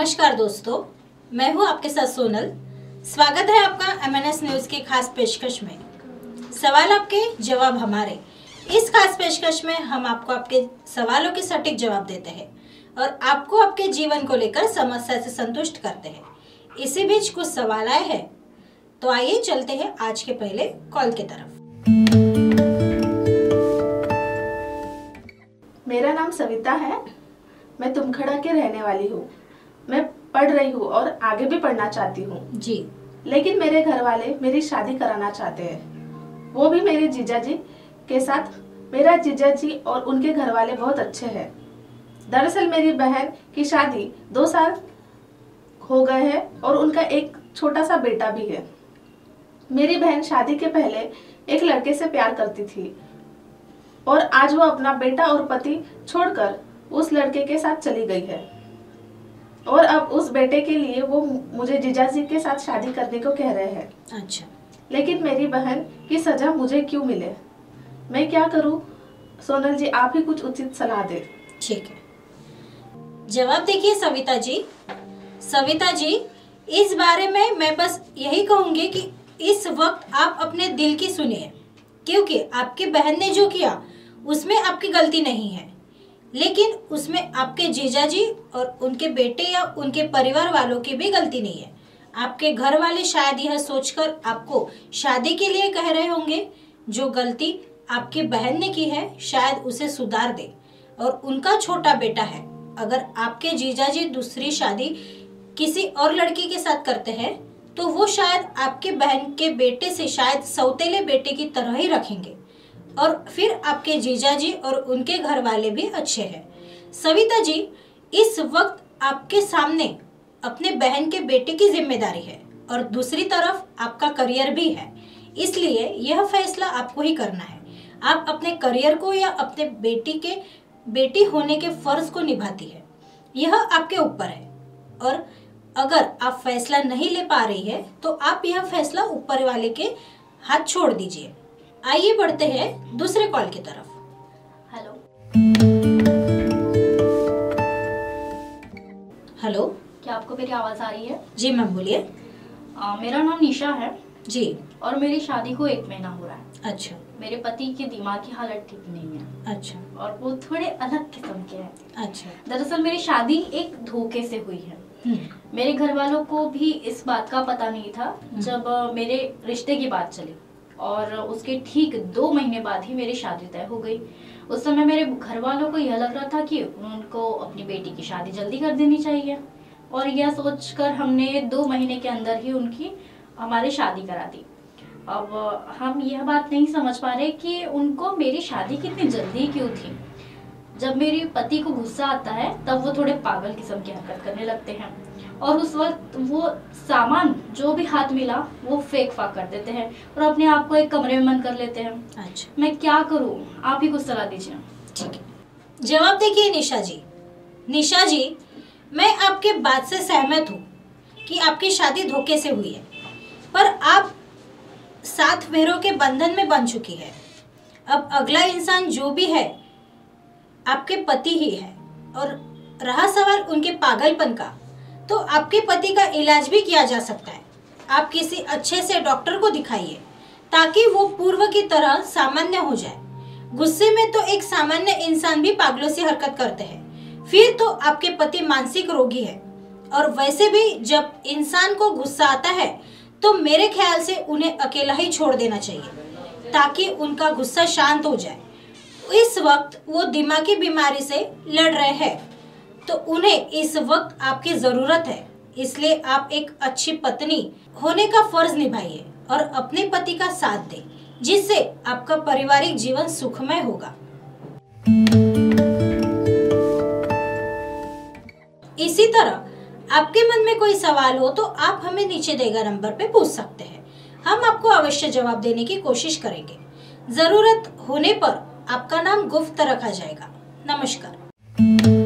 नमस्कार दोस्तों, मैं हूं आपके साथ सोनल। स्वागत है आपका MNS न्यूज की खास पेशकश में। सवाल आपके जवाब हमारे। इस खास पेशकश में हम आपको आपके सवालों के सटीक जवाब देते हैं और आपको आपके जीवन को लेकर समस्या से संतुष्ट करते हैं। इसी बीच कुछ सवाल आए हैं, तो आइए चलते हैं आज के पहले कॉल की तरफ। मेरा नाम सविता है। मैं तुमखड़ा के रहने वाली हूँ। मैं पढ़ रही हूँ और आगे भी पढ़ना चाहती हूँ जी। लेकिन मेरे घर वाले मेरी शादी कराना चाहते हैं, वो भी मेरे जीजा जी के साथ। मेरा जीजा जी और उनके घर वाले बहुत अच्छे हैं। दरअसल मेरी बहन की शादी 2 साल हो गए हैं और उनका एक छोटा सा बेटा भी है। मेरी बहन शादी के पहले एक लड़के से प्यार करती थी और आज वो अपना बेटा और पति छोड़कर उस लड़के के साथ चली गई है और अब उस बेटे के लिए वो मुझे जीजाजी के साथ शादी करने को कह रहे हैं। अच्छा, लेकिन मेरी बहन की सजा मुझे क्यों मिले? मैं क्या करूं? सोनल जी, आप ही कुछ उचित सलाह दे। ठीक है, जवाब देखिए सविता जी। सविता जी, इस बारे में मैं बस यही कहूंगी कि इस वक्त आप अपने दिल की सुनिए, क्योंकि आपकी बहन ने जो किया उसमें आपकी गलती नहीं है, लेकिन उसमें आपके जीजाजी और उनके बेटे या उनके परिवार वालों की भी गलती नहीं है। आपके घर वाले शायद यह सोचकर आपको शादी के लिए कह रहे होंगे, जो गलती आपकी बहन ने की है शायद उसे सुधार दे। और उनका छोटा बेटा है, अगर आपके जीजाजी दूसरी शादी किसी और लड़की के साथ करते हैं तो वो शायद आपके बहन के बेटे से शायद सौतेले बेटे की तरह ही रखेंगे और फिर आपके जीजाजी और उनके घर वाले भी अच्छे हैं। सविता जी, इस वक्त आपके सामने अपने बहन के बेटे की जिम्मेदारी है और दूसरी तरफ आपका करियर भी है, इसलिए यह फैसला आपको ही करना है। आप अपने करियर को या अपने बेटी होने के फर्ज को निभाती है, यह आपके ऊपर है। और अगर आप फैसला नहीं ले पा रही है तो आप यह फैसला ऊपर वाले के हाथ छोड़ दीजिए। आइए बढ़ते हैं दूसरे कॉल की तरफ। हेलो हेलो, क्या आपको मेरी आवाज आ रही है? जी मैम बोलिए। मेरा नाम निशा है जी। और मेरी शादी को 1 महीना हो रहा है। अच्छा। मेरे पति की दिमाग की हालत ठीक नहीं है। अच्छा। और वो थोड़े अलग किस्म के हैं। अच्छा। दरअसल मेरी शादी एक धोखे से हुई है। मेरे घर वालों को भी इस बात का पता नहीं था जब मेरे रिश्ते की बात चली और उसके ठीक 2 महीने बाद ही मेरी शादी तय हो गई। उस समय मेरे घर वालों को यह लग रहा था कि उनको अपनी बेटी की शादी जल्दी कर देनी चाहिए और यह सोचकर हमने 2 महीने के अंदर ही हमारी शादी करा दी। अब हम यह बात नहीं समझ पा रहे कि उनको मेरी शादी कितनी जल्दी क्यों थी। जब मेरे पति को गुस्सा आता है तब वो थोड़े पागल किस्म की हरकत करने लगते हैं और उस वक्त वो सामान जो भी हाथ मिला वो फेंक फाक कर देते हैं और अपने आप को एक कमरे में बंद कर लेते हैं। अच्छा, मैं क्या करूं? आप ही कुछ सलाह दीजिए। ठीक है, जवाब देखिए निशा जी। निशा जी, मैं आपके बात से सहमत हूँ कि आपकी शादी धोखे से हुई है, पर आप 7 फेरों के बंधन में बन चुकी है। अब अगला इंसान जो भी है आपके पति ही है। और रहा सवाल उनके पागलपन का, तो आपके पति का इलाज भी किया जा सकता है। आप किसी अच्छे से डॉक्टर को दिखाइए ताकि वो पूर्व की तरह सामान्य हो जाए। गुस्से में तो एक सामान्य इंसान भी पागलों से हरकत करते हैं, फिर तो आपके पति मानसिक रोगी है। और वैसे भी जब इंसान को गुस्सा आता है तो मेरे ख्याल से उन्हें अकेला ही छोड़ देना चाहिए ताकि उनका गुस्सा शांत हो जाए। इस वक्त वो दिमागी बीमारी से लड़ रहे हैं, तो उन्हें इस वक्त आपकी जरूरत है। इसलिए आप एक अच्छी पत्नी होने का फर्ज निभाइए और अपने पति का साथ दें, जिससे आपका पारिवारिक जीवन सुखमय होगा। इसी तरह आपके मन में कोई सवाल हो तो आप हमें नीचे दिए गए नंबर पे पूछ सकते हैं। हम आपको अवश्य जवाब देने की कोशिश करेंगे। जरूरत होने पर आपका नाम गुप्त रखा जाएगा। नमस्कार।